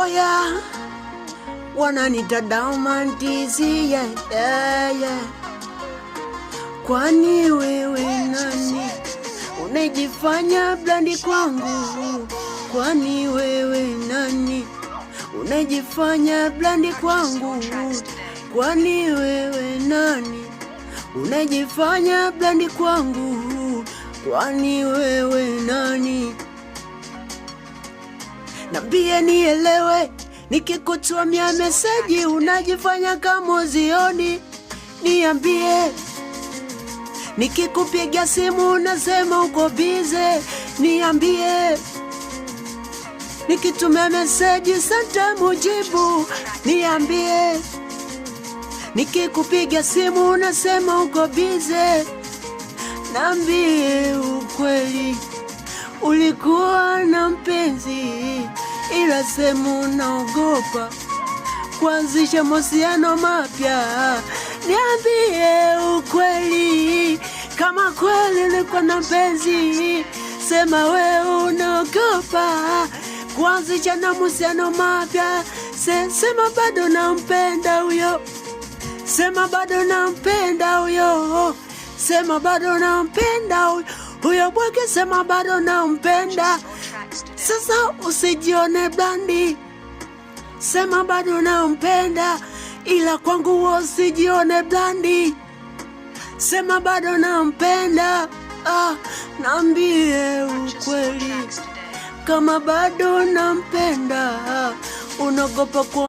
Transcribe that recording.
Oya, wananita Diamond Dizzy, yeah, yeah, yeah. Kwani wewe nani unajifanya blandi kwangu? Kwani wewe nani unajifanya blandi kwangu? Kwani wewe nani unajifanya blandi kwangu? Kwani wewe nani? Nambie nielewe, nikikutumia meseji unajifanya kama uzioni. Niambie, nikikupigia simu unasema uko bize. Niambie, nikitumia meseji santa mujibu. Niambie, nikikupigia simu unasema uko bize. Nambie ukweli, ulikuwa na mpenzi ila semu naogopa kuanzisha mahusiano mapya. Niambie ukweli, kama kweli ulikuwa na mpenzi, sema wewe unaogopa kuanzisha na mahusiano mapya. Sema bado nampenda huyo, sema bado nampenda huyo, sema bado nampenda huyo bweke, sema bado nampenda. Sasa usijione blandi, sema bado nampenda, ila kwangu usijione blandi, sema bado nampenda. Nambie ukweli, kama bado nampenda, unaogopa